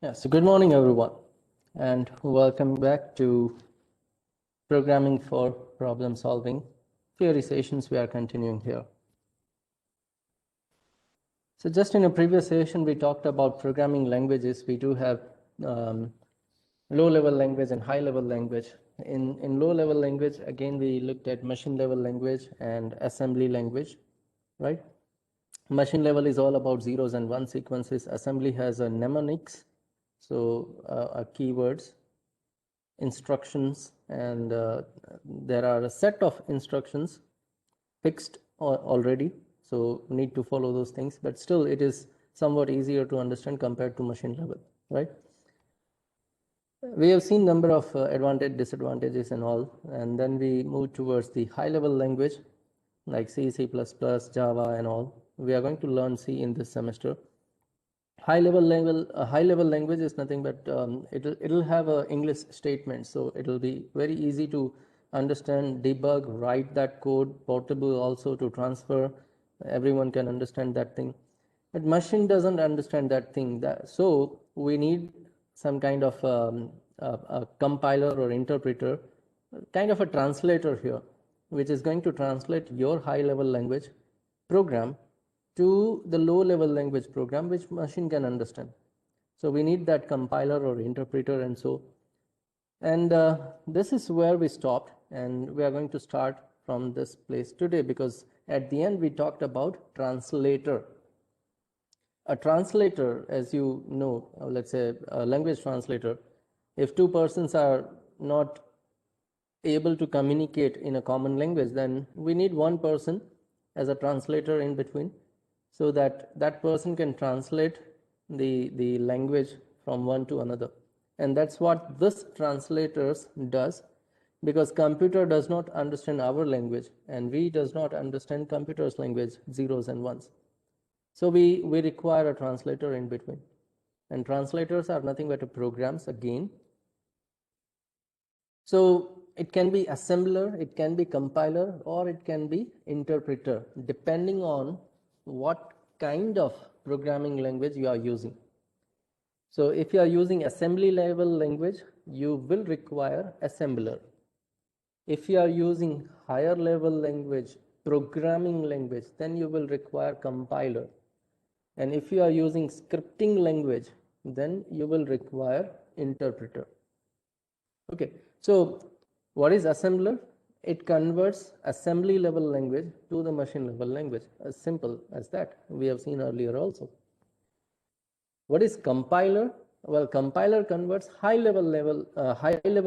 So good morning, everyone, and welcome back to Programming for Problem Solving theory sessions. We are continuing here. So just in a previous session, we talked about programming languages. We do have low-level language and high-level language. In low-level language, again, we looked at machine-level language and assembly language, right? Machine level is all about zeros and one sequences. Assembly has a mnemonics, so keywords, instructions, and there are a set of instructions fixed already, so need to follow those things, but still it is somewhat easier to understand compared to machine level, right? We have seen number of advantage, disadvantages and all, and then we move towards the high level language like C, C++, Java and all. We are going to learn C in this semester. High level language is nothing but it'll have a English statement, so it'll be very easy to understand, debug, write that code, portable also to transfer. Everyone can understand that thing, but machine doesn't understand that thing. So we need some kind of a compiler or interpreter, kind of a translator here, which is going to translate your high level language program to the low level language program which machine can understand. So we need that compiler or interpreter, and so, and this is where we stopped, and we are going to start from this place today, because at the end we talked about translator. A translator, as you know, let's say a language translator, if two persons are not able to communicate in a common language, then we need one person as a translator in between, so that that person can translate the language from one to another. And that's what this translators does, because computer does not understand our language and we does not understand computer's language, zeros and ones. So we require a translator in between, and translators are nothing but programs again. So it can be assembler, it can be compiler, or it can be interpreter, depending on what kind of programming language you are using. So if you are using assembly level language, you will require assembler. If you are using higher level language, programming language, then you will require compiler. And if you are using scripting language, then you will require interpreter. Okay, so what is assembler? It converts assembly level language to the machine level language, as simple as that. We have seen earlier also. What is compiler? Well, compiler converts high level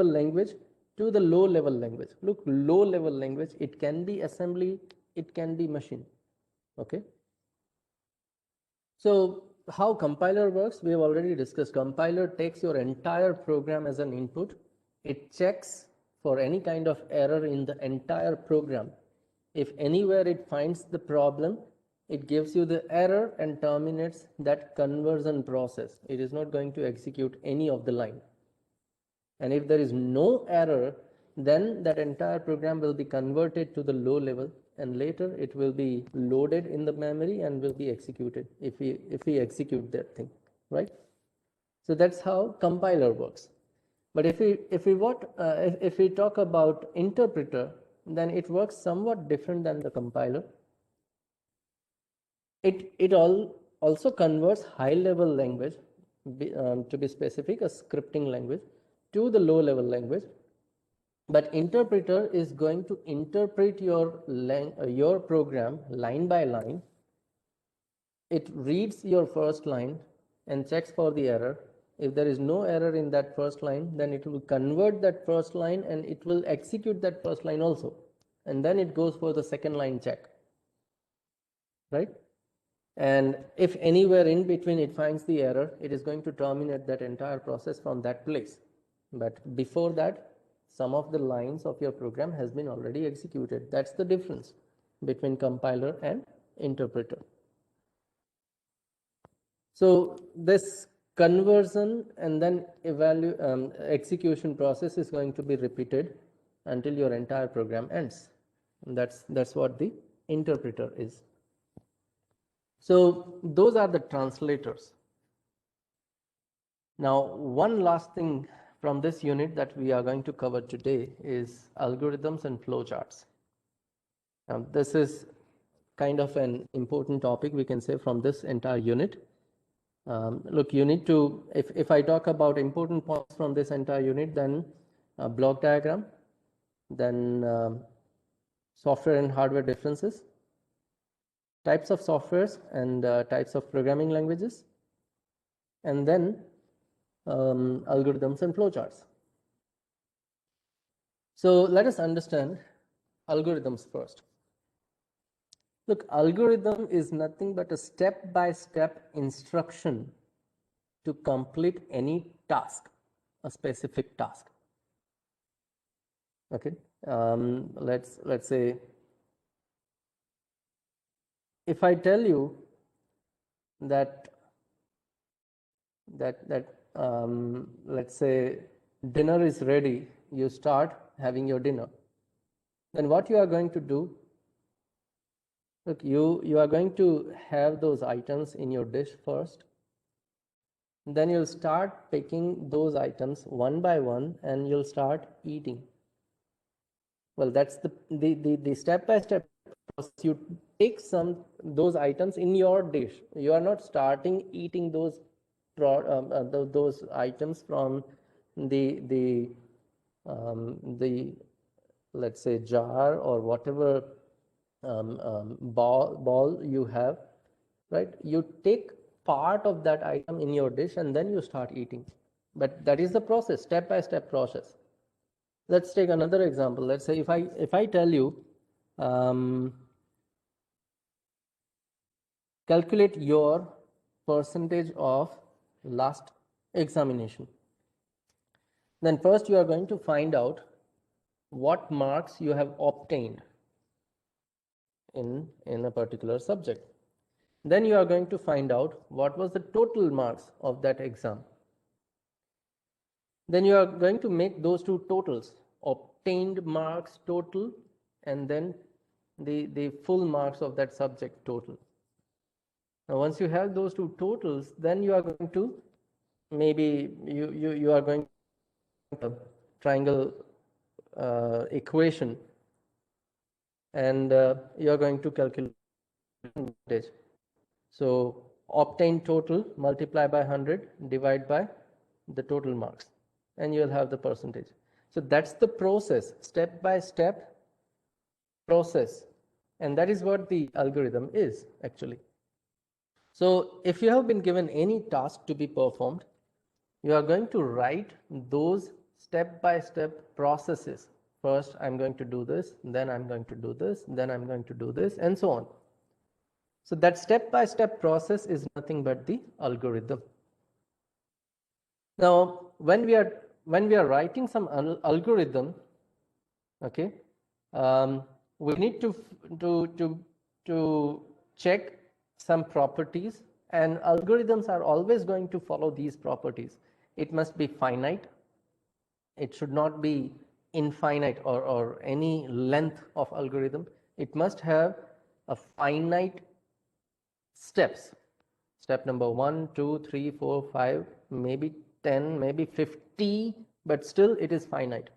language to the low level language. Look, low level language, it can be assembly, it can be machine. Okay. So how compiler works, we have already discussed. Compiler takes your entire program as an input. It checks for any kind of error in the entire program. If anywhere it finds the problem, it gives you the error and terminates that conversion process. It is not going to execute any of the line. And if there is no error, then that entire program will be converted to the low level, and later it will be loaded in the memory and will be executed if we execute that thing, right? So that's how compiler works. But if we talk about interpreter, then it works somewhat different than the compiler. It also converts high level language, to be specific, a scripting language, to the low level language. But interpreter is going to interpret your program line by line. It reads your first line and checks for the error. If there is no error in that first line, then it will convert that first line and it will execute that first line also. And then it goes for the second line check, right? And if anywhere in between it finds the error, it is going to terminate that entire process from that place. But before that, some of the lines of your program has been already executed. That's the difference between compiler and interpreter. So this conversion and then execution process is going to be repeated until your entire program ends. And that's what the interpreter is. So those are the translators. Now, one last thing from this unit that we are going to cover today is algorithms and flowcharts. Now, this is kind of an important topic, we can say, from this entire unit. Look, you need to, if I talk about important points from this entire unit, then block diagram, then software and hardware differences, types of softwares and types of programming languages, and then algorithms and flowcharts. So let us understand algorithms first. Look, algorithm is nothing but a step-by-step instruction to complete any task, a specific task. Okay, let's say, if I tell you that let's say dinner is ready, you start having your dinner, then what you are going to do, look, you are going to have those items in your dish first, then you'll start picking those items one by one and you'll start eating. Well, that's the step-by-step process. You take those items in your dish. You are not starting eating those items from the let's say jar or whatever ball you have, right? You take part of that item in your dish and then you start eating. But that is the process, step-by-step process. Let's take another example. Let's say if I tell you calculate your percentage of last examination, then first you are going to find out what marks you have obtained in a particular subject. Then you are going to find out what was the total marks of that exam. Then you are going to make those two totals, obtained marks total and then the full marks of that subject total. Now, once you have those two totals, then you are going to, maybe you are going to triangle equation, and you are going to calculate percentage. So obtained total multiply by 100 divide by the total marks, and you'll have the percentage. So that's the process, step by step process, and that is what the algorithm is actually. So if you have been given any task to be performed, you are going to write those step-by-step processes. First, I'm going to do this, then I'm going to do this, then I'm going to do this, and so on. So that step-by-step process is nothing but the algorithm. Now, when we are writing some algorithm, okay, we need to check some properties, and algorithms are always going to follow these properties. It must be finite. It should not be infinite or any length of algorithm. It must have a finite steps. Step number 1, 2, 3, 4, 5, maybe 10, maybe 50, but still it is finite.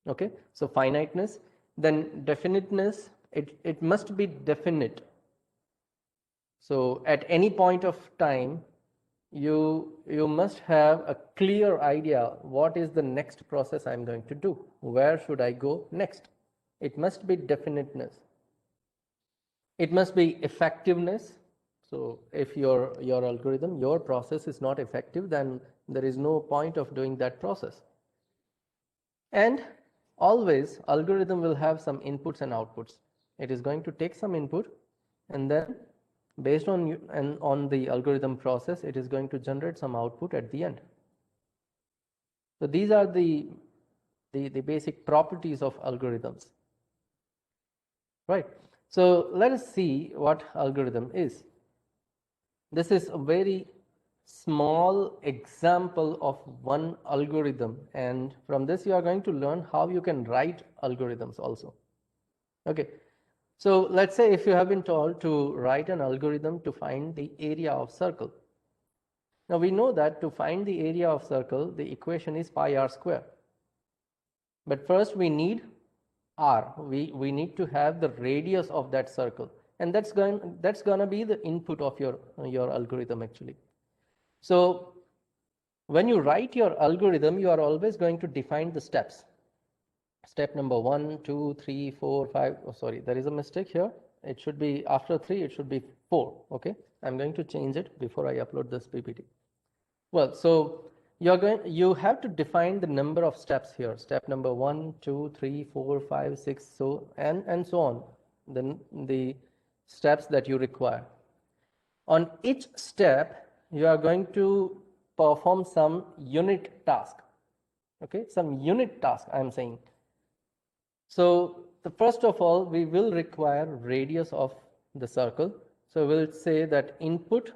Okay, so finiteness. Then definiteness, it must be definite. So at any point of time, you must have a clear idea what is the next process I'm going to do, where should I go next. It must be definiteness. It must be effectiveness. So if your algorithm, your process is not effective, then there is no point of doing that process. And always algorithm will have some inputs and outputs. It is going to take some input, and then based on the algorithm process, it is going to generate some output at the end. So these are the basic properties of algorithms, right? So let us see what algorithm is. This is a very small example of one algorithm, and from this you are going to learn how you can write algorithms also. Okay, so let's say if you have been told to write an algorithm to find the area of circle. Now we know that to find the area of circle, the equation is pi r square. But first we need r. We need to have the radius of that circle, and that's going to be the input of your algorithm actually. So when you write your algorithm, you are always going to define the steps. Step number 1, 2, 3, 4, 5. Oh, sorry, there is a mistake here. It should be after 3, it should be 4. Okay, I'm going to change it before I upload this PPT. Well, so you have to define the number of steps here. Step number 1, 2, 3, 4, 5, 6, so and so on. Then the steps that you require. On each step, you are going to perform some unit task. Okay, some unit task I am saying. So the first of all, we will require radius of the circle. So we'll say that input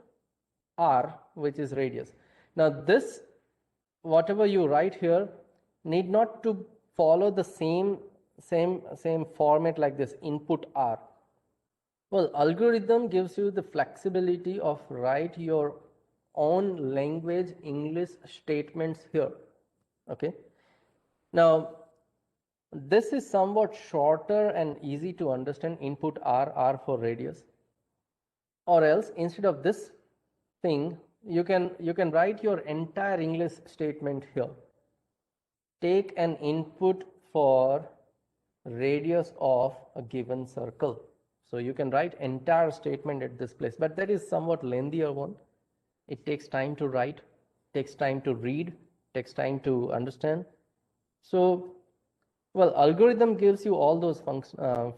r, which is radius. Now this, whatever you write here, need not to follow the same format like this, input r. Well, algorithm gives you the flexibility of write your own language English statements here. Okay. Now this is somewhat shorter and easy to understand, input r for radius. Or else instead of this thing, you can write your entire English statement here. Take an input for radius of a given circle. So you can write entire statement at this place, but that is somewhat lengthier one. It takes time to write, takes time to read, takes time to understand. So, well, algorithm gives you all those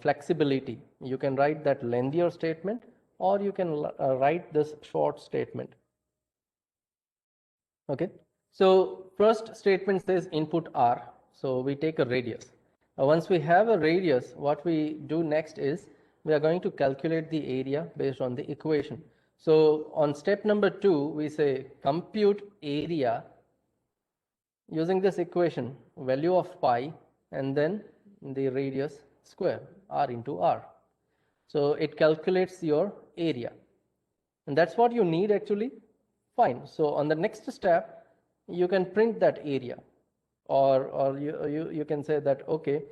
flexibility. You can write that lengthier statement, or you can write this short statement. Okay. So first statement says input r. So we take a radius. Once we have a radius, what we do next is we are going to calculate the area based on the equation. So on step number 2, we say compute area using this equation, value of pi and then the radius square, r into r. So it calculates your area, and that's what you need actually. Fine. So on the next step, you can print that area, or you can say that, okay,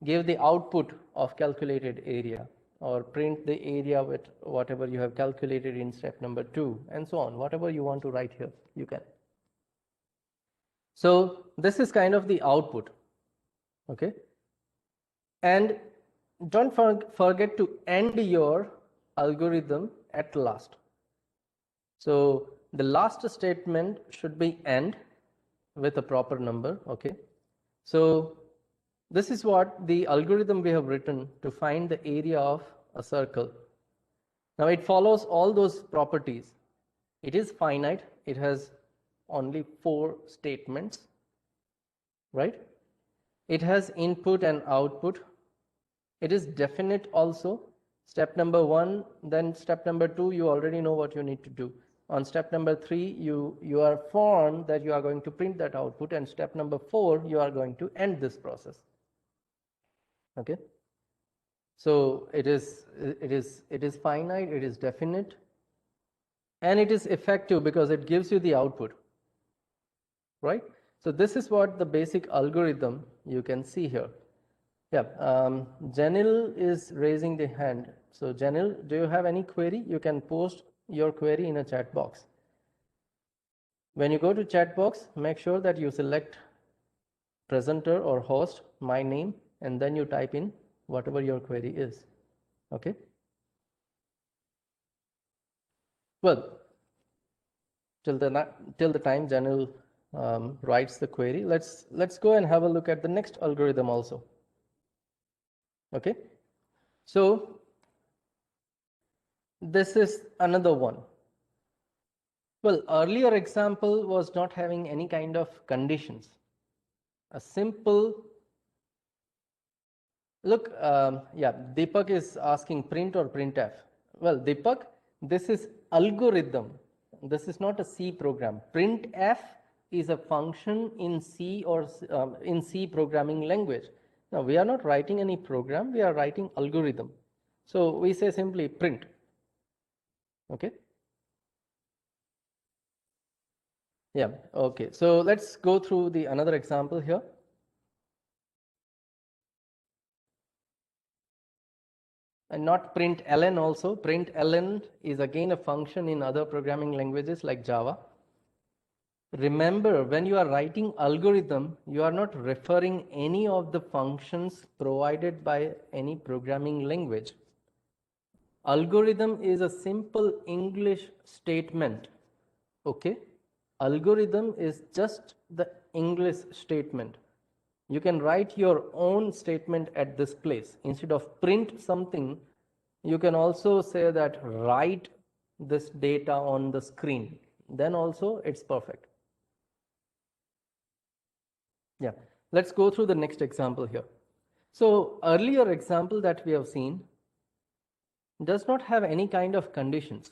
give the output of calculated area, or print the area with whatever you have calculated in step number 2, and so on. Whatever you want to write here, you can. So this is kind of the output. Okay. And don't forget to end your algorithm at last. So the last statement should be end with a proper number. Okay. So this is what the algorithm we have written to find the area of a circle. Now it follows all those properties. It is finite. It has only 4 statements, right? It has input and output. It is definite also. Step number 1, then step number 2, you already know what you need to do. On step number 3, you are informed that you are going to print that output, and step number 4, you are going to end this process. Okay. So it is finite, it is definite, and it is effective because it gives you the output, right? So this is what the basic algorithm you can see here. Yeah, Janil is raising the hand. So Janil, do you have any query? You can post your query in a chat box. When you go to chat box, make sure that you select presenter or host, my name, and then you type in whatever your query is. Okay. Well, till the time Janil writes the query, let's go and have a look at the next algorithm also. Okay. So this is another one. Well, earlier example was not having any kind of conditions. A simple look, yeah, Deepak is asking print or printf. Well, Deepak, this is algorithm. This is not a C program. Printf is a function in C or in C programming language. Now we are not writing any program, we are writing algorithm. So we say simply print. Okay. Yeah, okay. So let's go through the another example here. And not println also. Println is again a function in other programming languages like Java. Remember, when you are writing algorithm, you are not referring any of the functions provided by any programming language. Algorithm is a simple English statement. Okay? Algorithm is just the English statement. You can write your own statement at this place. Instead of print something, you can also say that write this data on the screen. Then also it's perfect. Yeah, let's go through the next example here. So earlier example that we have seen does not have any kind of conditions.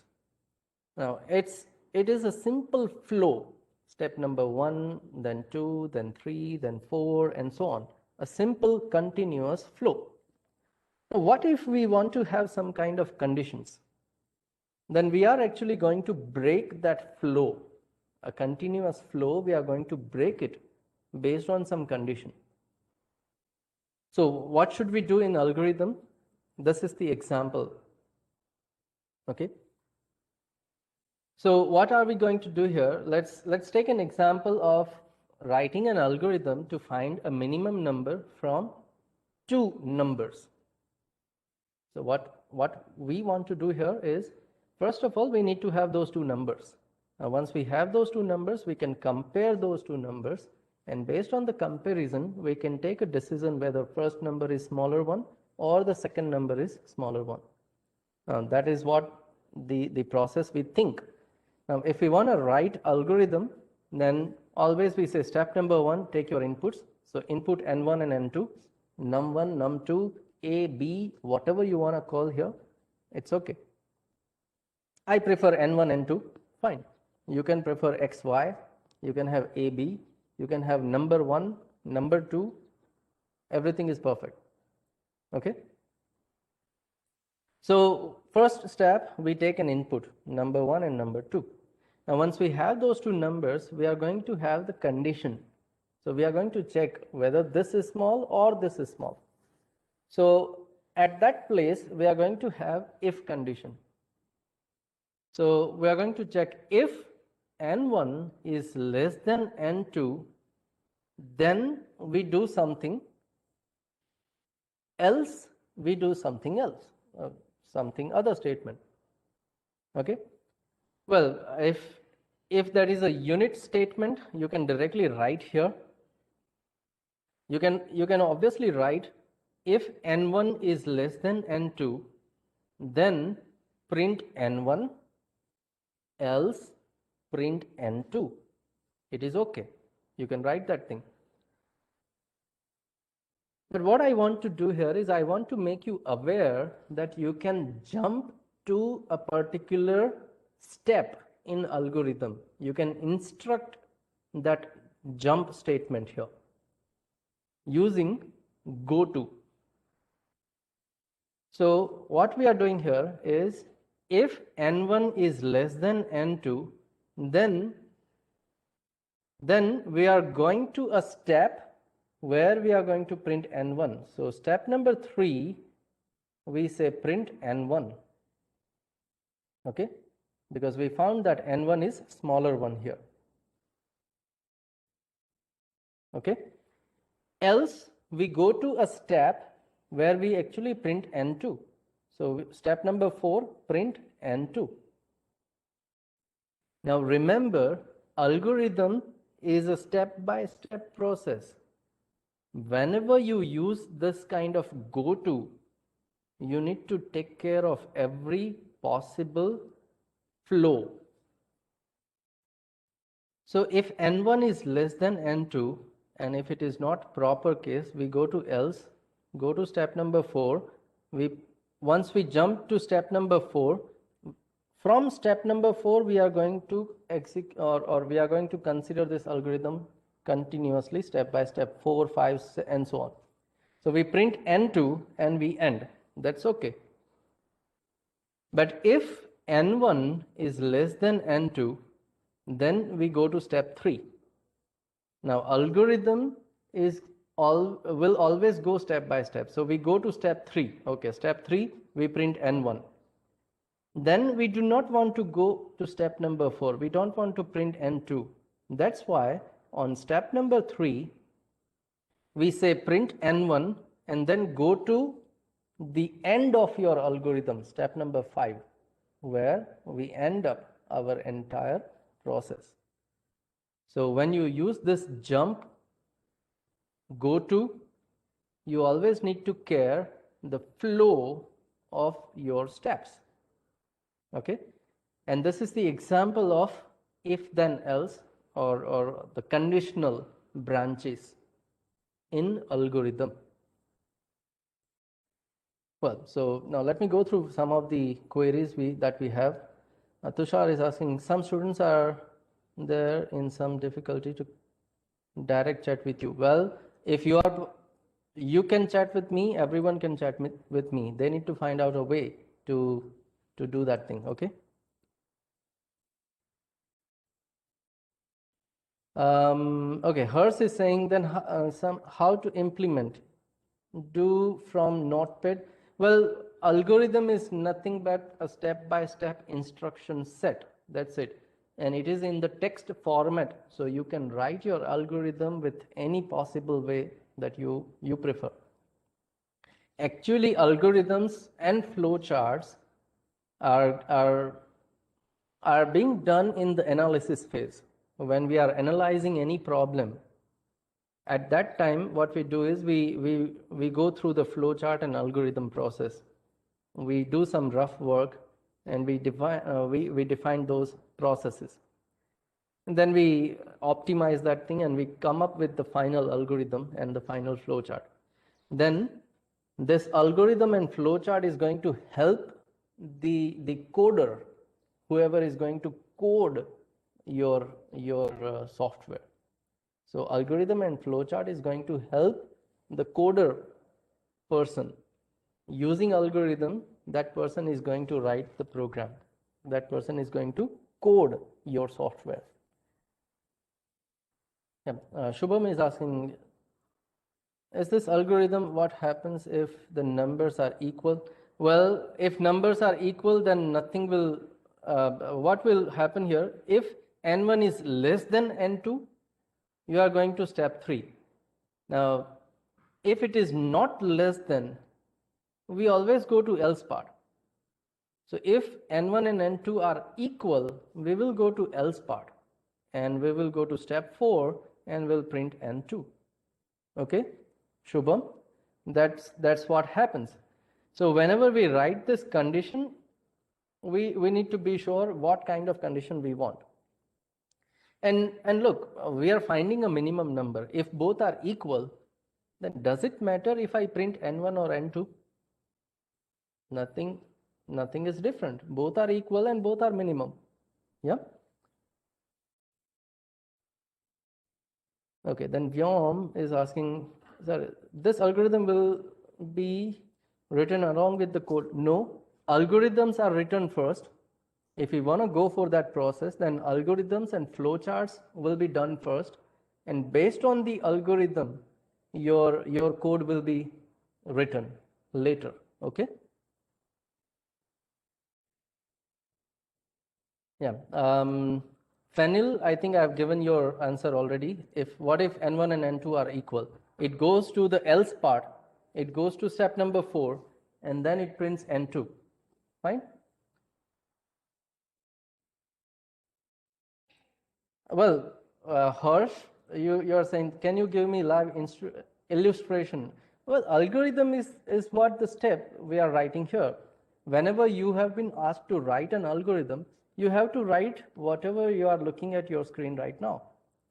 Now it is a simple flow. Step number 1, then 2, then 3, then 4, and so on. A simple continuous flow. Now, what if we want to have some kind of conditions? Then we are actually going to break that flow. A continuous flow, we are going to break it based on some condition. So what should we do in algorithm? This is the example. Okay. So what are we going to do here? Let's take an example of writing an algorithm to find a minimum number from two numbers. So what we want to do here is, first of all, we need to have those two numbers. Now, once we have those two numbers, we can compare those two numbers, and based on the comparison, we can take a decision whether first number is smaller one or the second number is smaller one. That is what the process we think. Now, if we want to write algorithm, then always we say step number 1, take your inputs. So input N1 and N2, num1, num2, A, B, whatever you want to call here, it's okay. I prefer N1, N2, fine. You can prefer X, Y, you can have A, B, you can have number 1, number 2, everything is perfect. Okay. So first step, we take an input, number 1 and number 2. Now once we have those two numbers, we are going to have the condition. So we are going to check whether this is small or this is small. So at that place, we are going to have if condition. So we are going to check if N1 is less than N2, then we do something, else we do something else, something other statement. Okay. Well, if that is a unit statement, you can directly write here. You can obviously write if N1 is less than N2, then print N1, else print N2. It is okay. You can write that thing. But what I want to do here is I want to make you aware that you can jump to a particular step in algorithm. You can instruct that jump statement here using goto. So what we are doing here is if N1 is less than N2, then we are going to a step where we are going to print N1. So step number 3, we say print N1. Okay, because we found that N1 is smaller one here. Okay, else we go to a step where we actually print N2. So step number 4, print N2. Now remember, algorithm is a step-by-step process. Whenever you use this kind of goto, you need to take care of every possible flow. So if N1 is less than N2, and if it is not proper case, we go to else, go to step number 4. Once we jump to step number 4, from step number 4 we are going to execute or we are going to consider this algorithm continuously, step by step, 4, 5, and so on. So we print N2 and we end. That's okay. But if N1 is less than N2, Then we go to step 3. Now algorithm will always go step by step. So we go to step 3. Okay, step 3, we print N1. Then we do not want to go to step number 4. We don't want to print N2. That's why on step number 3, we say print N1 and then go to the end of your algorithm, step number 5, where we end up our entire process. So when you use this jump, go to, you always need to care the flow of your steps. Okay, and this is the example of if then else or the conditional branches in algorithm. Well, so now let me go through some of the queries that we have. Tushar is asking, some students are there in some difficulty to direct chat with you. Well, if you can chat with me, everyone can chat with me. They need to find out a way to do that thing. Okay. Okay, Hers is saying then how to implement do from Notepad. Well, algorithm is nothing but a step-by-step instruction set. That's it. And it is in the text format. So you can write your algorithm with any possible way that you prefer. Actually, algorithms and flowcharts are being done in the analysis phase. When we are analyzing any problem, at that time, what we do is we go through the flowchart and algorithm process. We do some rough work, and we define those processes. And then we optimize that thing, and we come up with the final algorithm and the final flowchart. Then this algorithm and flowchart is going to help the coder, whoever is going to code your software. So algorithm and flowchart is going to help the coder person. Using algorithm, that person is going to write the program. That person is going to code your software. Yeah. Shubham is asking, is this algorithm, what happens if the numbers are equal? Well, if numbers are equal, then nothing will, what will happen here? If N1 is less than N2, you are going to step 3. Now, if it is not less than, we always go to else part. So if N1 and N2 are equal, we will go to else part, and we will go to step 4 and we'll print N2. Okay, Shubham, that's what happens. So whenever we write this condition, we need to be sure what kind of condition we want. And look, we are finding a minimum number. If both are equal, then does it matter if I print N1 or N2? Nothing is different. Both are equal and both are minimum. Yeah. Okay, then Vyom is asking, sir, this algorithm will be written along with the code. No, algorithms are written first. If we want to go for that process, then algorithms and flowcharts will be done first, and based on the algorithm, your code will be written later. Okay. Yeah. Fenil, I think I have given your answer already. What if N1 and N2 are equal? It goes to the else part. It goes to step number 4, and then it prints N2. Fine. Well, Harsh, you are saying, can you give me live illustration? Well, algorithm is what the step we are writing here. Whenever you have been asked to write an algorithm, you have to write whatever you are looking at your screen right now.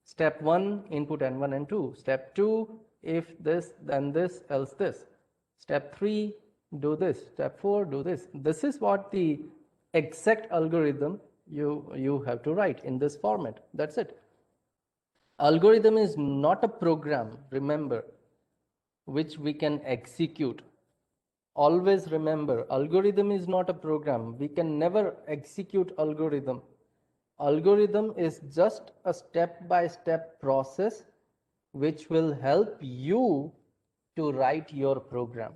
Step 1, input N1 and 2. Step 2, if this, then this, else this. Step 3, do this. Step 4, do this. This is what the exact algorithm you have to write in this format. That's it. Algorithm is not a program, remember, which we can execute. Always remember, algorithm is not a program. We can never execute algorithm. Algorithm is just a step-by-step process which will help you to write your program.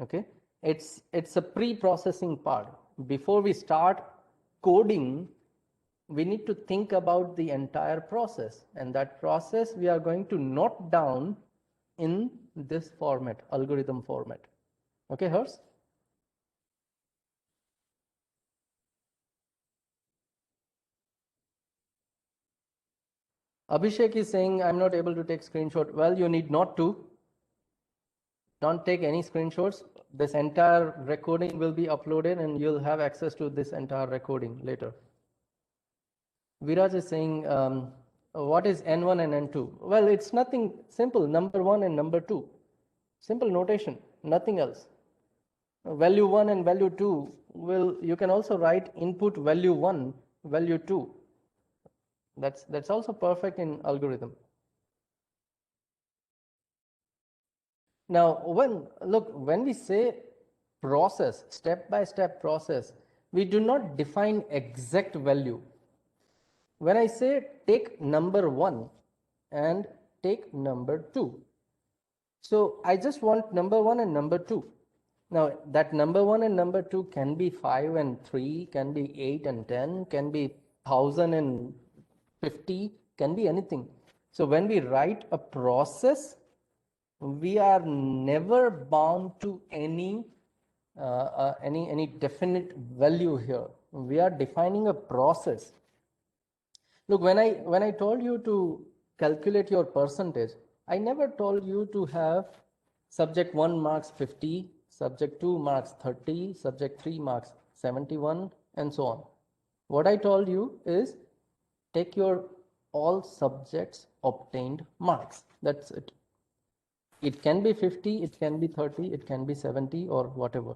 Okay, it's a pre-processing part. Before we start coding, we need to think about the entire process, and that process we are going to note down in this format, algorithm format. Okay, Hers? Abhishek is saying, I'm not able to take screenshot. Well, you need not to. Don't take any screenshots. This entire recording will be uploaded and you'll have access to this entire recording later. Viraj is saying, what is N1 and N2? Well, it's nothing simple, number 1 and number 2. Simple notation, nothing else. Value 1 and value 2 you can also write input value 1, value 2. That's also perfect in algorithm. Now, when we say process, step-by-step process, we do not define exact value. When I say take number 1 and take number 2, so I just want number 1 and number 2. Now, that number 1 and number 2 can be 5 and 3, can be 8 and 10, can be 1000 and 50, can be anything. So when we write a process, we are never bound to any definite value here. We are defining a process. Look, when I told you to calculate your percentage, I never told you to have subject 1 marks 50, subject 2 marks 30, subject 3 marks 71, and so on. What I told you is take your all subjects obtained marks. That's it. It can be 50, it can be 30, it can be 70 or whatever.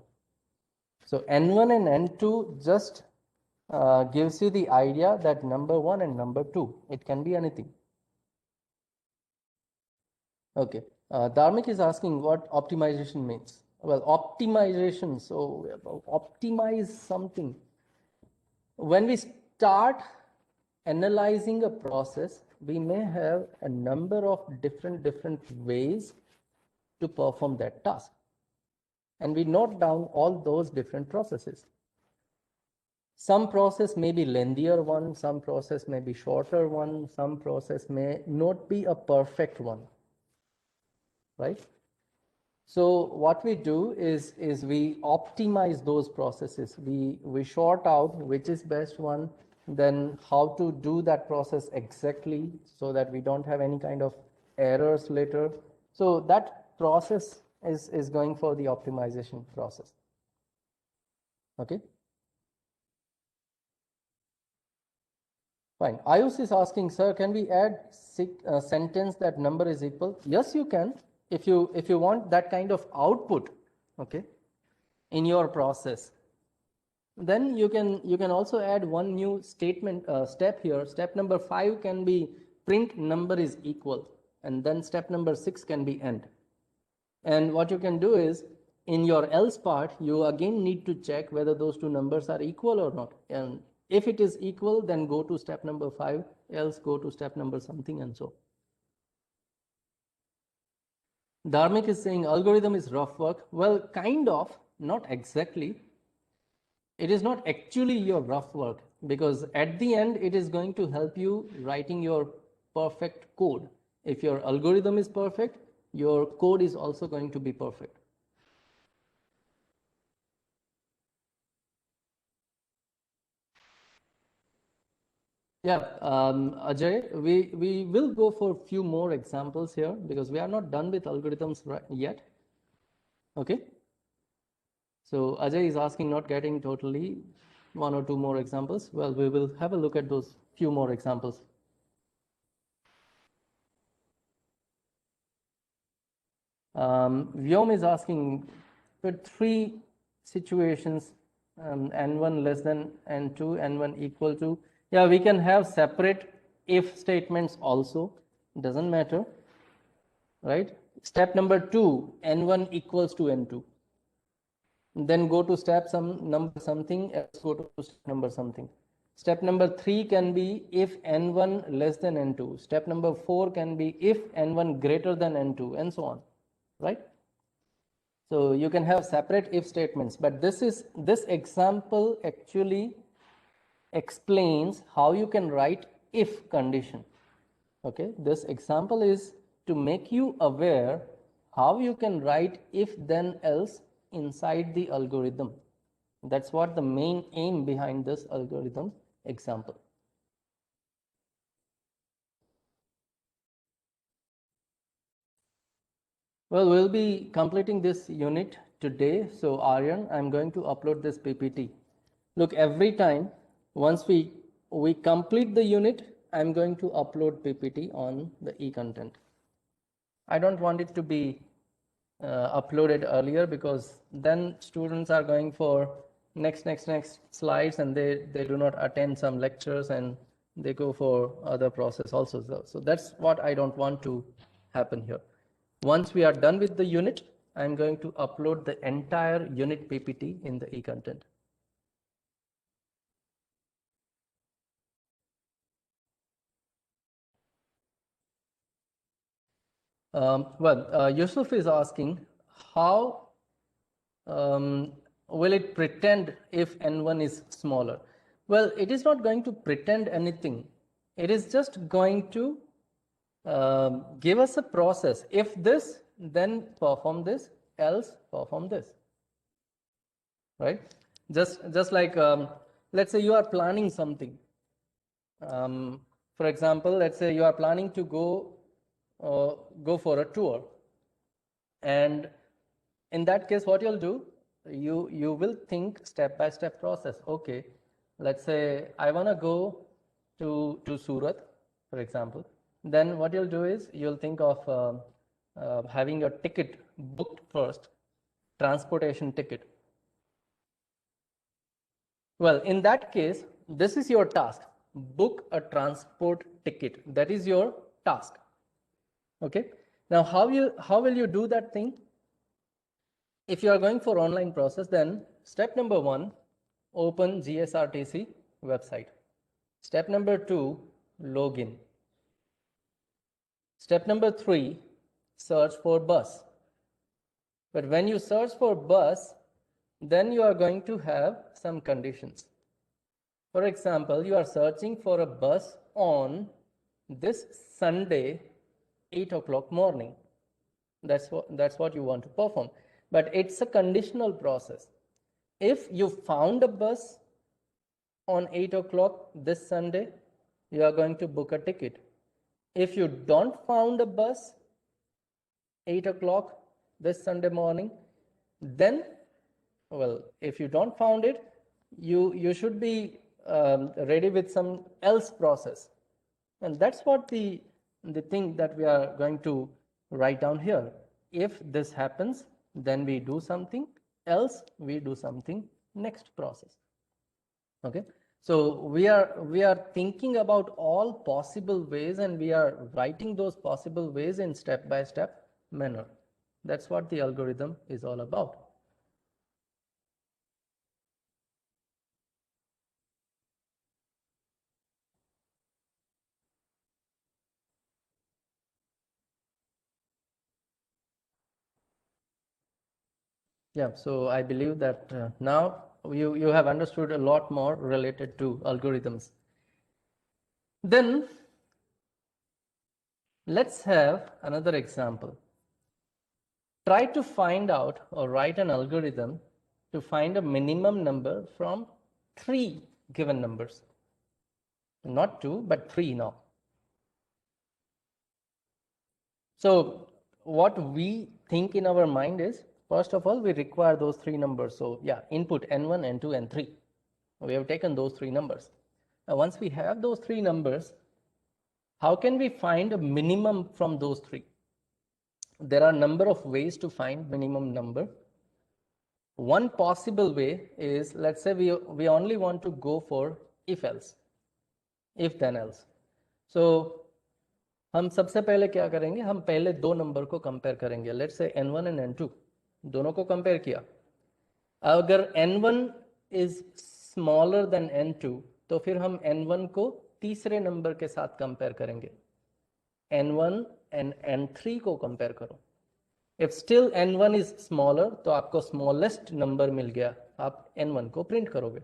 So N1 and N2 just gives you the idea that number 1 and number 2, it can be anything. Okay, Dharmik is asking what optimization means. Well, optimization, so optimize something. When we start analyzing a process, we may have a number of different ways to perform that task. And we note down all those different processes. Some process may be lengthier one, some process may be shorter one, some process may not be a perfect one, right? So what we do is we optimize those processes. We sort out which is best one, then how to do that process exactly so that we don't have any kind of errors later. So that process is going for the optimization process. Okay. Fine. Ayush is asking, sir, can we add sentence that number is equal? Yes, you can. If you want that kind of output, okay, in your process, then you can also add one new statement step here. Step number 5 can be print number is equal, and then step number 6 can be end. And what you can do is in your else part, you again need to check whether those two numbers are equal or not. And if it is equal, then go to step number 5, else go to step number something and so. Dharmik is saying algorithm is rough work. Well, kind of, not exactly. It is not actually your rough work because at the end, it is going to help you writing your perfect code. If your algorithm is perfect, your code is also going to be perfect. Yeah, Ajay, we will go for a few more examples here because we are not done with algorithms yet. Okay. So Ajay is asking, not getting totally, 1 or 2 more examples. Well, we will have a look at those few more examples. Vyom is asking, put 3 situations, N1 less than N2, N1 equal to. Yeah, we can have separate if statements also, doesn't matter, right? Step number 2, N1 equals to N2. Then go to step number something, else go to step number something. Step number 3 can be if n1 less than n2. Step number 4 can be if n1 greater than n2, and so on, right? So you can have separate if statements, but this example actually explains how you can write if condition. Okay, this example is to make you aware how you can write if then else inside the algorithm. That's what the main aim behind this algorithm example. Well, we'll be completing this unit today. So Aryan, I'm going to upload this PPT. Look, every time once we complete the unit, I'm going to upload PPT on the e-content. I don't want it to be uploaded earlier, because then students are going for next slides, and they do not attend some lectures and they go for other process also. So that's what I don't want to happen here. Once we are done with the unit, I'm going to upload the entire unit PPT in the e-content. Yusuf is asking, how will it pretend if n1 is smaller? Well, it is not going to pretend anything. It is just going to give us a process. If this, then perform this, else perform this, right? Just like, let's say you are planning something. For example, let's say you are planning to go for a tour, and in that case, what you'll do, you will think step-by-step process. Okay, let's say I want to go to Surat, for example. Then what you'll do is you'll think of having your ticket booked first, transportation ticket. Well, in that case, this is your task. Book a transport ticket. That is your task. Okay. Now, how will you do that thing? If you are going for online process, then step number 1, open GSRTC website. Step number 2, login. Step number 3, search for bus. But when you search for bus, then you are going to have some conditions. For example, you are searching for a bus on this Sunday, 8 o'clock morning. That's what you want to perform. But it's a conditional process. If you found a bus on 8 o'clock this Sunday, you are going to book a ticket. If you don't found a bus 8 o'clock this Sunday morning, then, well, if you don't found it, you should be ready with some else process. And that's what the thing that we are going to write down here. If this happens, then we do something, else we do something next process. Okay, so we are thinking about all possible ways, and we are writing those possible ways in step-by-step manner. That's what the algorithm is all about. Yeah, so I believe that now you have understood a lot more related to algorithms. Then let's have another example. Try to find out or write an algorithm to find a minimum number from 3 given numbers. Not 2, but 3 now. So what we think in our mind is, first of all, we require those 3 numbers. So yeah, input n1, n2, n3. We have taken those 3 numbers. Now once we have those 3 numbers, how can we find a minimum from those 3? There are a number of ways to find minimum number. One possible way is, let's say we only want to go for if else, if then else. So हम सबसे पहले क्या करेंगे, हम पहले 2 number को compare करेंगे. Let's say n1 and n2 दोनों को कंपेयर किया. अगर n1 is smaller than n2, तो फिर हम n1 को तीसरे नंबर के साथ कंपेयर करेंगे, n1 एंड n3 को कंपेयर करो। If still n1 is smaller तो आपको स्मॉलेस्ट नंबर मिल गया, आप n1 को प्रिंट करोगे।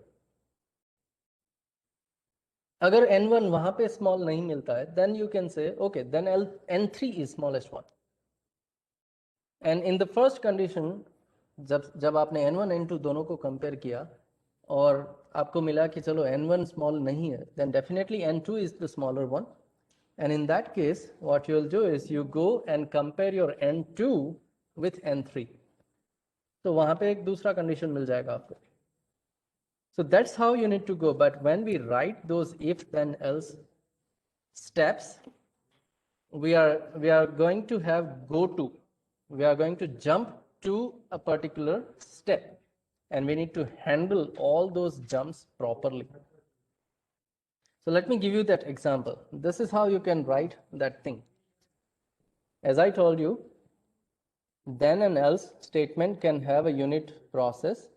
अगर n1 वहां पे स्मॉल नहीं मिलता है, then you can say okay then n3 is smallest one. And in the first condition जब आपने n1 n2 दोनों को कंपेयर किया और आपको मिला कि चलो n1 स्मॉल नहीं है, then definitely n2 is the smaller one. And in that case, what you'll do is you go and compare your n2 with n3. तो वहां पे एक दूसरा कंडीशन मिल जाएगा आपको। So that's how you need to go. But when we write those if then else steps, we are going to have go to. We are going to jump to a particular step, and we need to handle all those jumps properly. So let me give you that example. This is how you can write that thing. As I told you, then and else statement can have a unit process.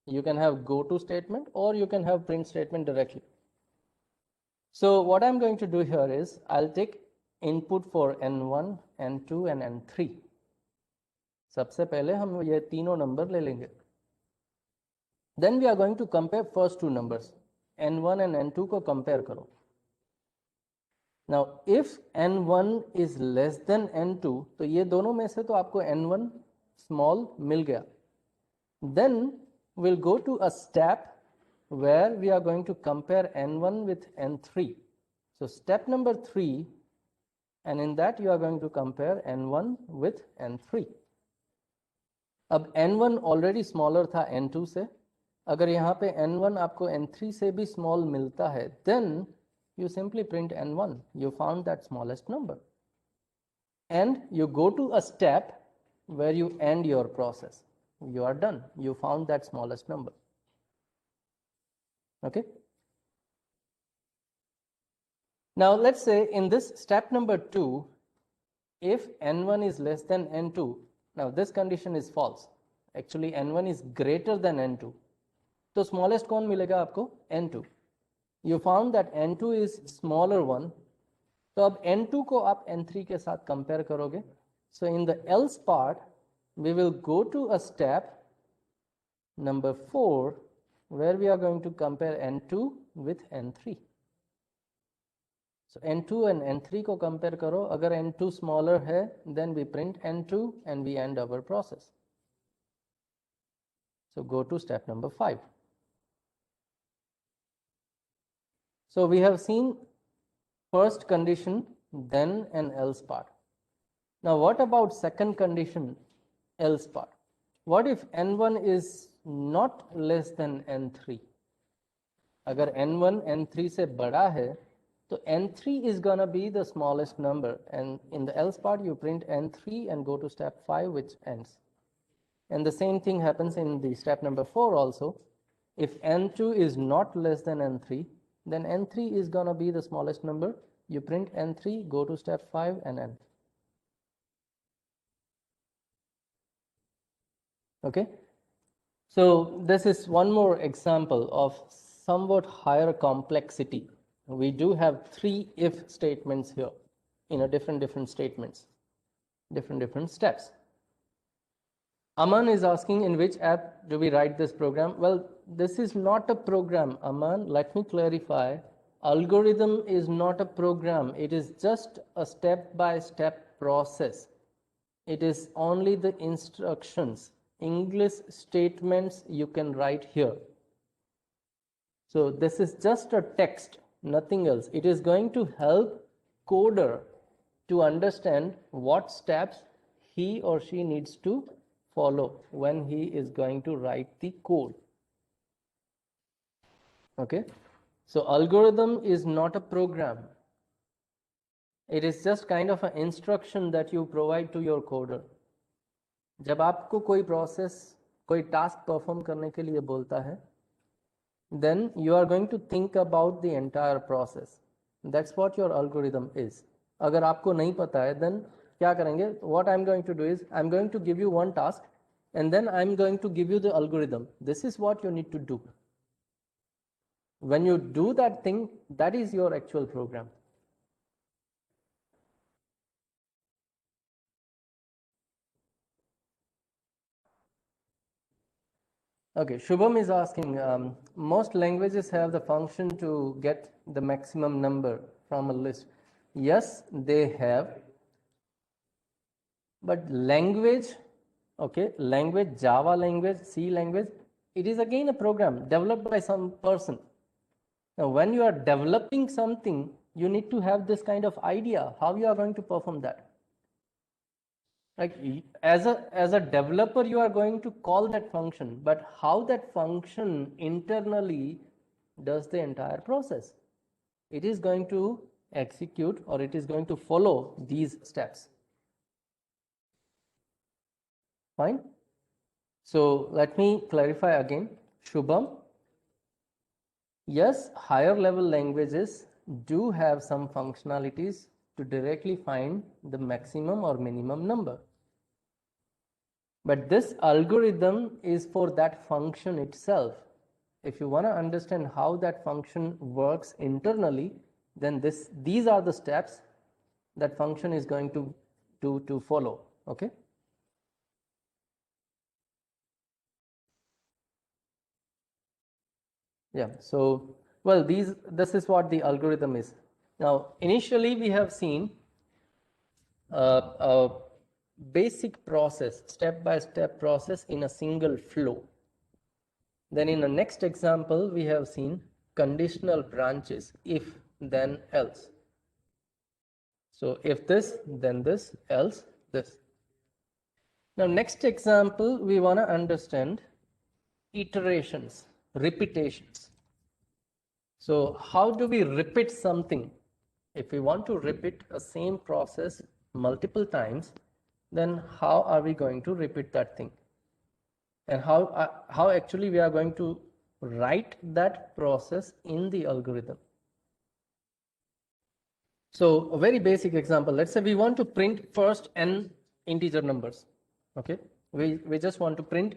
You can have go to statement or you can have print statement directly. So what I'm going to do here is I'll take input for n1, n2 and n3. सबसे पहले हम ये तीनों number ले लेंगे. Then we are going to compare first two numbers, n1 and n2 को compare करो. Now if n1 is less than n2, तो ये दोनों में से तो आपको n1 small मिल गया. Then we'll go to a step where we are going to compare n1 with n3. So step number 3, and in that you are going to compare n1 with n3. अब n1 already smaller था n2 से, अगर यहाँ पे n1 आपको n3 से भी small मिलता है, then you simply print n1. You found that smallest number. And you go to a step where you end your process. You are done. You found that smallest number. Okay. Now let's say in this step number 2, if n1 is less than n2, now this condition is false. Actually n1 is greater than n2. तो smallest कौन मिलेगा आपको? n2. You found that n2 is smaller one. तो अब n2 को आप n3 के साथ कंपेयर करोगे. So in the else part, we will go to a step number 4 where we are going to compare n2 with n3. So n2 and n3 को compare करो. अगर n2 smaller है, then we print n2 and we end our process. So go to step number 5. So we have seen first condition, then and else part. Now what about second condition, else part? What if n1 is not less than n3? अगर n1 n3 से बड़ा है, तो n3 is gonna be the smallest number, and in the else part you print n3 and go to step 5, which ends. And the same thing happens in the step number 4 also. If n2 is not less than n3, then n3 is gonna be the smallest number. You print n3, go to step 5 and end. Okay. So this is one more example of somewhat higher complexity. We do have 3 if statements here in a different statements, different steps. Aman is asking, in which app do we write this program? Well, this is not a program, Aman. Let me clarify. Algorithm is not a program. It is just a step-by-step process. It is only the instructions, English statements you can write here. So this is just a text, nothing else. It is going to help coder to understand what steps he or she needs to follow when he is going to write the code. Okay, so algorithm is not a program. It is just kind of an instruction that you provide to your coder. जब आपको कोई process, कोई task perform करने के लिए बोलता है, then you are going to think about the entire process. That's what your algorithm is. अगर आपको नहीं पता है, then क्या करेंगे? What I'm going to do is I'm going to give you one task, and then I'm going to give you the algorithm. This is what you need to do. When you do that thing, that is your actual program. Okay, Shubham is asking, most languages have the function to get the maximum number from a list. Yes, they have. But language, okay, language, Java language, C language, it is again a program developed by some person. Now, when you are developing something, you need to have this kind of idea how you are going to perform that. Like as a developer, you are going to call that function, but how that function internally does the entire process. It is going to execute or it is going to follow these steps. Fine. So let me clarify again. Shubham, yes, higher level languages do have some functionalities to directly find the maximum or minimum number. But this algorithm is for that function itself. If you want to understand how that function works internally, then these are the steps that function is going to follow. Okay. Yeah. So, well, this is what the algorithm is. Now, initially we have seen a basic process, step-by-step process in a single flow. Then in the next example, we have seen conditional branches, if, then, else. So if this, then this, else this. Now next example, we want to understand iterations, repetitions. So how do we repeat something? If we want to repeat a same process multiple times, then how are we going to repeat that thing? And how actually we are going to write that process in the algorithm. So a very basic example, let's say we want to print first n integer numbers. Okay, we just want to print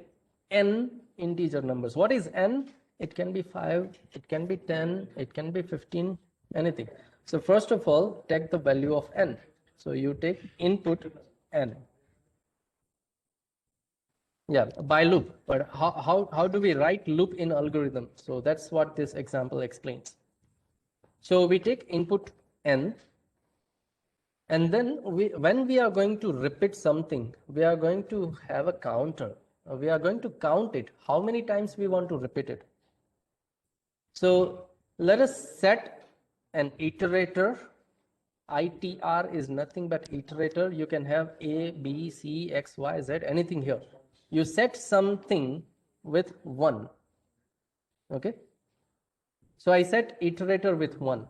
n integer numbers. What is n? It can be 5, it can be 10, it can be 15, anything. So first of all, take the value of n. So you take input n. Yeah, by loop. But how do we write loop in algorithm? So that's what this example explains. So we take input n, and then when we are going to repeat something, we are going to have a counter. We are going to count it, how many times we want to repeat it. So let us set an iterator. ITR is nothing but iterator. You can have A, B, C, X, Y, Z, anything here. You set something with 1. Okay. So I set iterator with 1.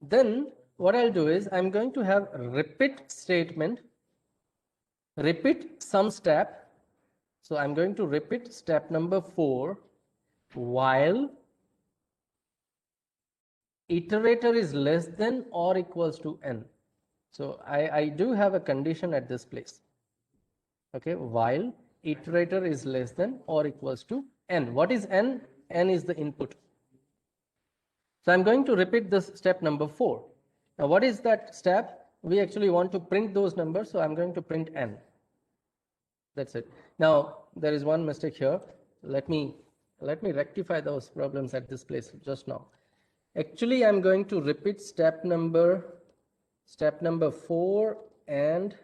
Then what I'll do is I'm going to have repeat statement, repeat some step. So I'm going to repeat step number 4 while iterator is less than or equals to n. So I do have a condition at this place. Okay, while iterator is less than or equals to n. What is n? N is the input. So I'm going to repeat this step number 4. Now what is that step? We actually want to print those numbers, so I'm going to print n. That's it. Now there is one mistake here. Let me rectify those problems at this place just now. Actually, I'm going to repeat step number 4 and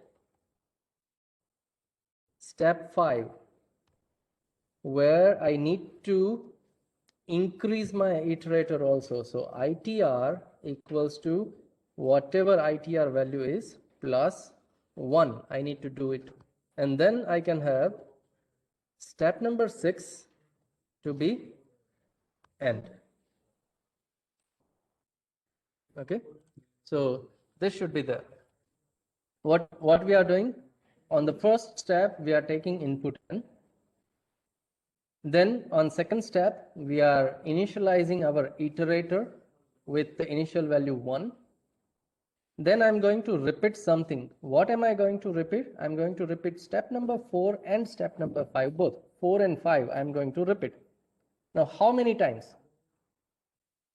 step 5, where I need to increase my iterator also. So ITR equals to whatever ITR value is plus 1. I need to do it. And then I can have step number 6 to be end. Okay. So this should be there. What we are doing? On the first step, we are taking input n. Then on second step, we are initializing our iterator with the initial value 1. Then I'm going to repeat something. What am I going to repeat? I'm going to repeat step number 4 and step number 5, both 4 and 5 I'm going to repeat. Now, how many times?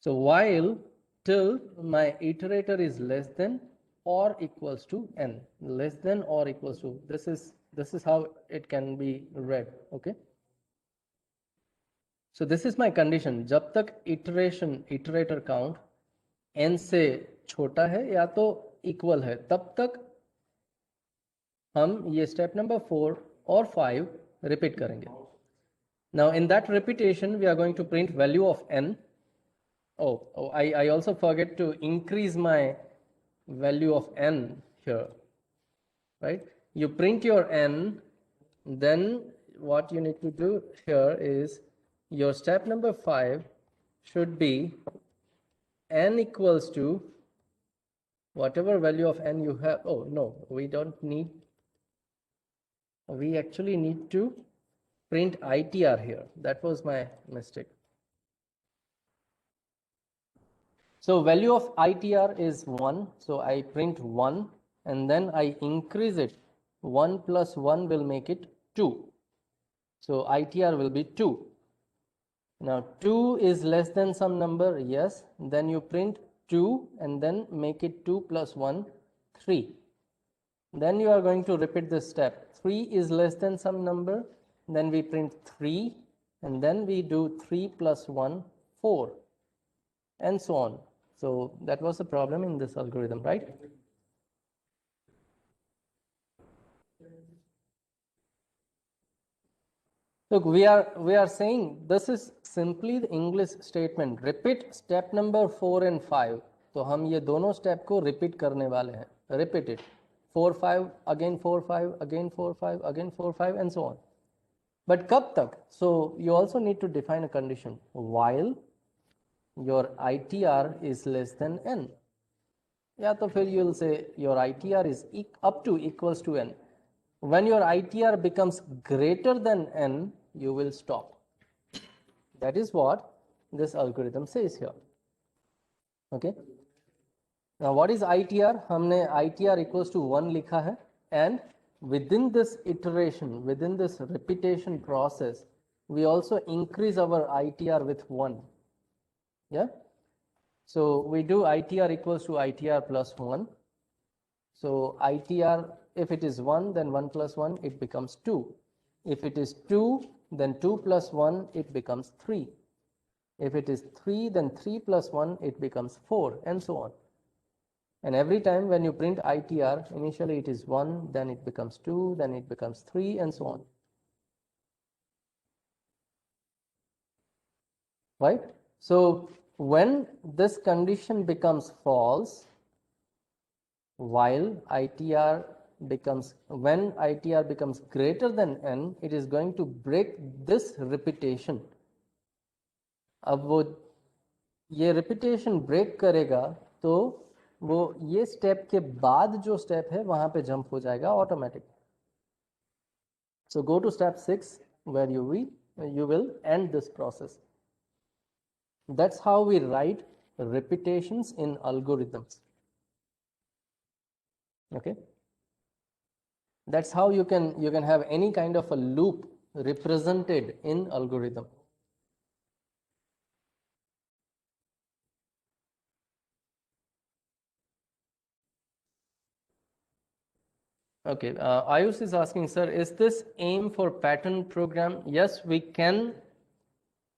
So while till my iterator is less than or equals to n, less than or equals to, this is how it can be read. Okay, so this is my condition. जब तक iterator count n से छोटा है या तो equal है, तब तक हम ये step number 4 और 5 repeat करेंगे. Now in that repetition we are going to print value of n. I also forget to increase my value of n here, right? You print your n, then what you need to do here is your step number 5 should be n equals to whatever value of n you have. Oh no, we don't need, we actually need to print ITR here. That was my mistake. So value of ITR is 1, so I print 1 and then I increase it. 1 plus 1 will make it 2. So ITR will be 2. Now 2 is less than some number, yes, then you print 2 and then make it 2 plus 1, 3. Then you are going to repeat this step. 3 is less than some number, then we print 3 and then we do 3 plus 1, 4 and so on. So that was the problem in this algorithm, right? Look, we are saying this is simply the English statement. Repeat step number 4 and 5. तो हम ये दोनों step को repeat करने वाले हैं. Repeat it. 4, 5, again 4, 5, again 4, 5, again 4, 5 and so on. But कब तक? So you also need to define a condition. While your ITR is less than n. या तो फिर you will say your ITR is up to equals to n. When your ITR becomes greater than n, you will stop. That is what this algorithm says here. Okay. Now what is ITR? हमने ITR equals to 1 लिखा है, and within this iteration, within this repetition process, we also increase our ITR with 1. Yeah. So we do ITR equals to ITR plus 1. So ITR, if it is 1, then 1 plus 1, it becomes 2. If it is 2, then 2 plus 1, it becomes 3. If it is 3, then 3 plus 1, it becomes 4, and so on. And every time when you print ITR, initially it is 1, then it becomes 2, then it becomes 3, and so on. Right? So when this condition becomes false, while ITR becomes, when ITR becomes greater than n, it is going to break this repetition. अब वो ये repetition break करेगा तो वो ये step के बाद जो step है वहाँ पे jump हो जाएगा automatic. So go to step 6 where you will end this process. That's how we write repetitions in algorithms. Okay, that's how you can have any kind of a loop represented in algorithm. Okay, Ayush is asking, sir, is this aim for pattern program? Yes, we can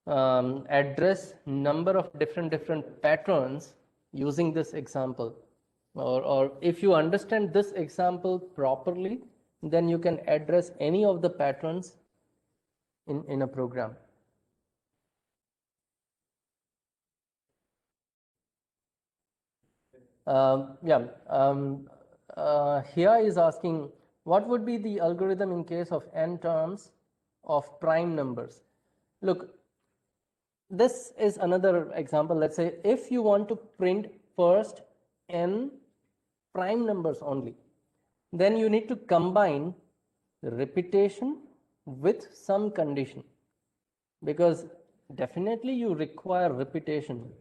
address number of different patterns using this example. Or if you understand this example properly, then you can address any of the patterns in a program. Here is asking, what would be the algorithm in case of n terms of prime numbers? Look, this is another example. Let's say if you want to print first n prime numbers only, then you need to combine repetition with some condition, because definitely you require repetition.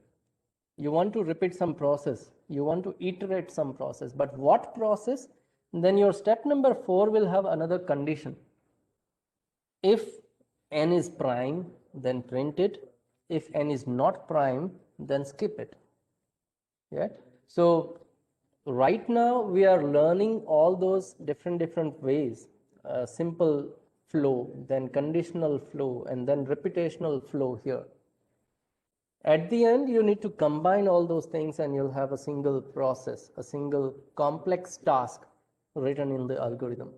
You want to repeat some process, you want to iterate some process, but what process? Then your step number 4 will have another condition. If n is prime, then print it. If n is not prime, then skip it. Yeah. So right now we are learning all those different ways. Simple flow, then conditional flow, and then reputational flow here. At the end, you need to combine all those things and you'll have a single process, a single complex task written in the algorithm.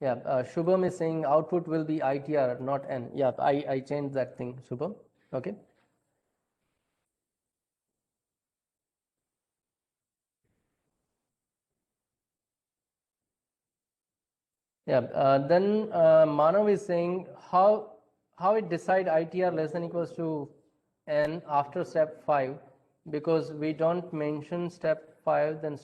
Yeah, Shubham is saying output will be ITR, not N. Yeah, I changed that thing, Shubham. Okay. Yeah, then Manav is saying how it decide ITR less than equals to N after step 5, because we don't mention step 5, then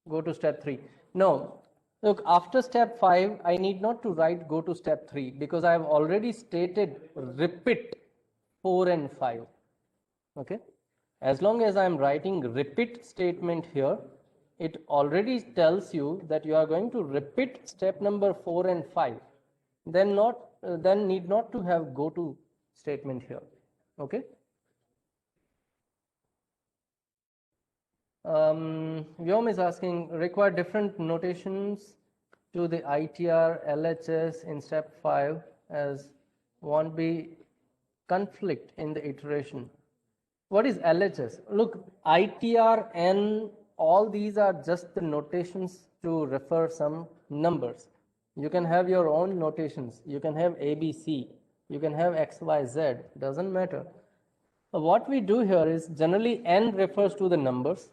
go to step 3. No, look, after step 5, I need not to write go to step 3 because I have already stated repeat 4 and 5. Okay. As long as I'm writing repeat statement here, it already tells you that you are going to repeat step number 4 and 5. Then need not to have go to statement here. Okay. Vyom is asking, require different notations to the ITR, LHS in step 5 as won't be conflict in the iteration. What is LHS? Look, ITR, N, all these are just the notations to refer some numbers. You can have your own notations. You can have ABC. You can have XYZ. Doesn't matter. What we do here is generally N refers to the numbers.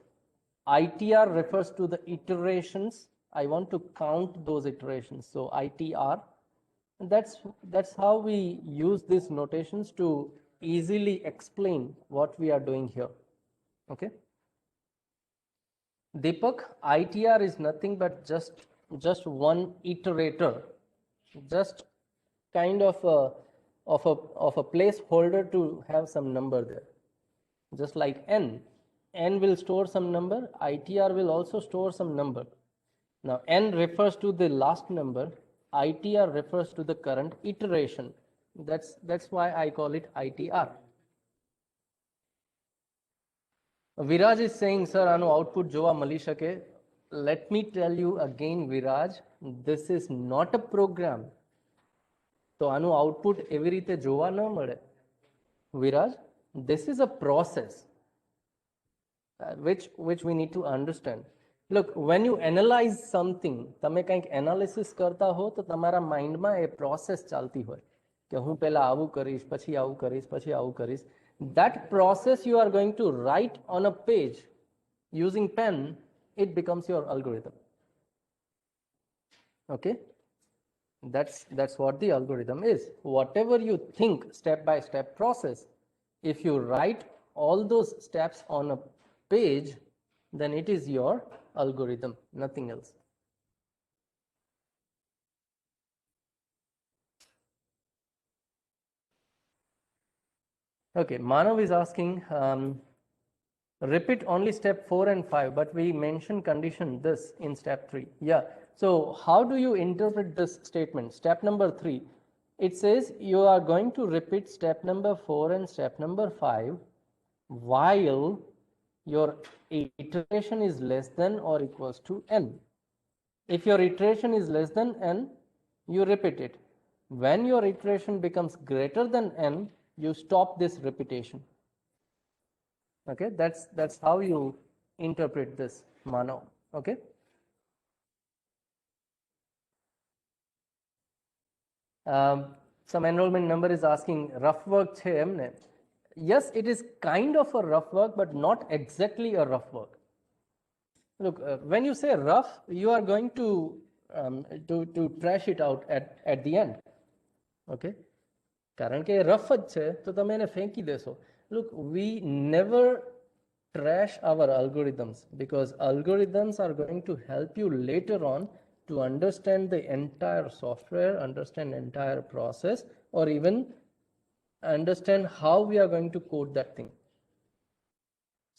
ITR refers to the iterations. I want to count those iterations. So ITR. And that's how we use these notations to easily explain what we are doing here. Okay. Deepak, ITR is nothing but just one iterator, just kind of a placeholder to have some number there. Just like N will store some number, ITR will also store some number. Now N refers to the last number, ITR refers to the current iteration. That's why I call it ITR. Viraj is saying, sir, આનું output જોવા મળી શકે. Let me tell you again, Viraj, this is not a program. તો આનું output એવી રીતે જોવા ન મળે. Viraj, this is a process which we need to understand. Look, when you analyze something, તમે કંઈક એનાલિસિસ કરતા હો તો તમારા માઇન્ડમાં એ પ્રોસેસ ચાલતી હોય કે હું પહેલા આવું કરીશ, પછી આવું કરીશ, પછી આવું કરીશ. That process you are going to write on a page using pen, it becomes your algorithm. Okay. That's what the algorithm is. Whatever you think step by step process, if you write all those steps on a page, then it is your algorithm, nothing else. Okay, Manav is asking, repeat only step 4 and 5, but we mentioned condition this in step 3. Yeah, so how do you interpret this statement? Step number 3, it says you are going to repeat step number 4 and step number 5 while your iteration is less than or equals to n. If your iteration is less than n, you repeat it. When your iteration becomes greater than n, you stop this repetition. Okay, that's how you interpret this, Manav. Okay. Some enrollment number is asking, rough work છે એમને? Yes, it is kind of a rough work, but not exactly a rough work. Look, when you say rough, you are going to trash it out at the end. Okay. કારણ કે rough જ છે તો તમે એને ફેંકી દેશો. Look, we never trash our algorithms because algorithms are going to help you later on to understand the entire software, understand entire process, or even understand how we are going to code that thing.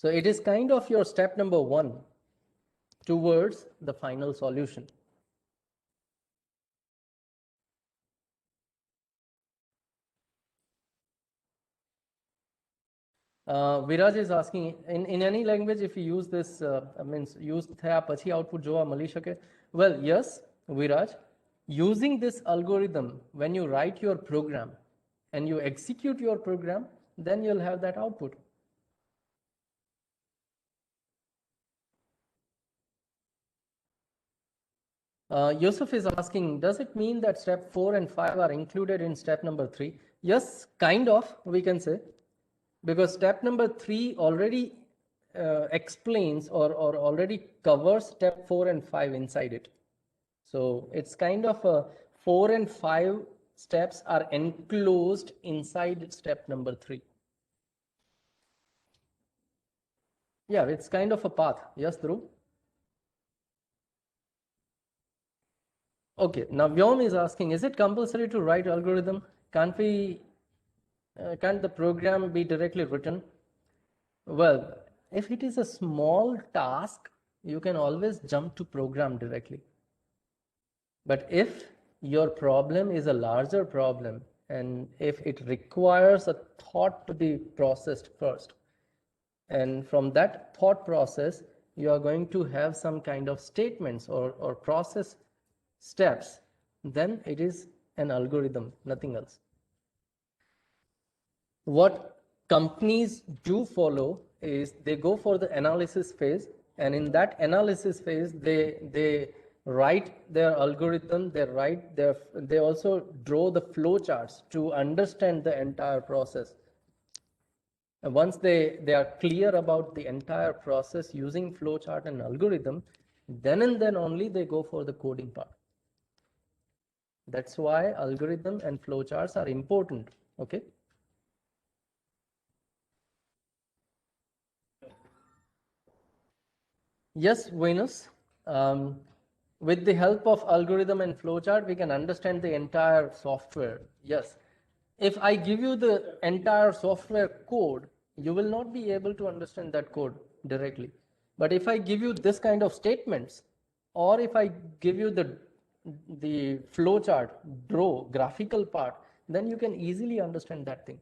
So it is kind of your step number 1. towards the final solution. Viraj is asking, in any language, if you use this, means use thaya pachi output jowa mali shake? Well, yes, Viraj. Using this algorithm, when you write your program and you execute your program, then you'll have that output. Yusuf is asking, does it mean that step 4 and 5 are included in step number 3? Yes, kind of, we can say, because step number 3 already explains or already covers step 4 and 5 inside it. So it's kind of a 4 and 5 steps are enclosed inside step number 3. Yeah, it's kind of a path. Yes, Dhruv? Okay, now Vyom is asking, is it compulsory to write algorithm? Can't the program be directly written? Well, if it is a small task, you can always jump to program directly. But if your problem is a larger problem, and if it requires a thought to be processed first, and from that thought process, you are going to have some kind of statements or process steps, then it is an algorithm, nothing else. What companies do follow is they go for the analysis phase, and in that analysis phase, they write their algorithm, they also draw the flow charts to understand the entire process. And once they are clear about the entire process using flowchart and algorithm, then and then only they go for the coding part. That's why algorithm and flowcharts are important. Okay. Yes, Venus. With the help of algorithm and flowchart, we can understand the entire software. Yes. If I give you the entire software code, you will not be able to understand that code directly. But if I give you this kind of statements, or if I give you the flowchart, draw, graphical part, then you can easily understand that thing.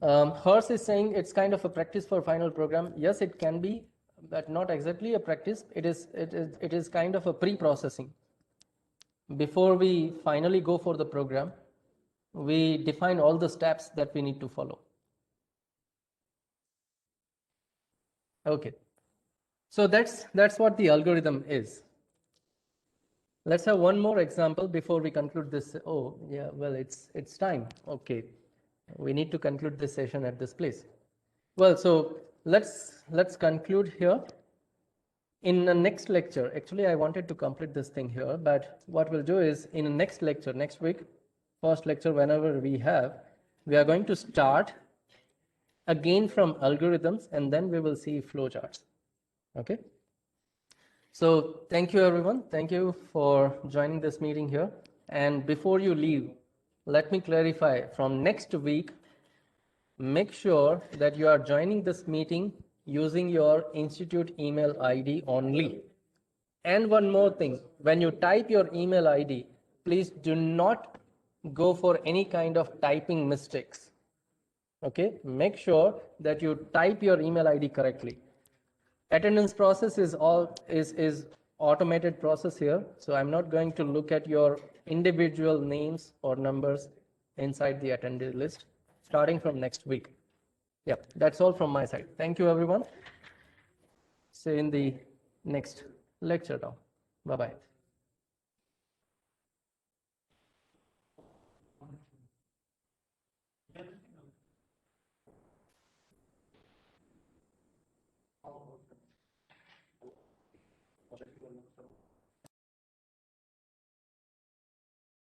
Hers is saying it's kind of a practice for final program. Yes, it can be, but not exactly a practice. It is kind of a pre-processing. Before we finally go for the program, we define all the steps that we need to follow. Okay, so that's what the algorithm is. Let's have one more example before we conclude this. Oh, yeah, well, it's time. Okay, we need to conclude this session at this place. Well, so let's conclude here. In the next lecture, actually, I wanted to complete this thing here, but what we'll do is in the next lecture, next week, first lecture, whenever we have, we are going to start again from algorithms, and then we will see flowcharts. Okay. So thank you, everyone. Thank you for joining this meeting here. And before you leave, let me clarify, from next week, make sure that you are joining this meeting using your institute email ID only. And one more thing, when you type your email ID, please do not go for any kind of typing mistakes. Okay, make sure that you type your email ID correctly. Attendance process is automated process here, so I'm not going to look at your individual names or numbers inside the attendee list starting from next week. Yeah, that's all from my side. Thank you, everyone. See you in the next lecture now. Bye-bye.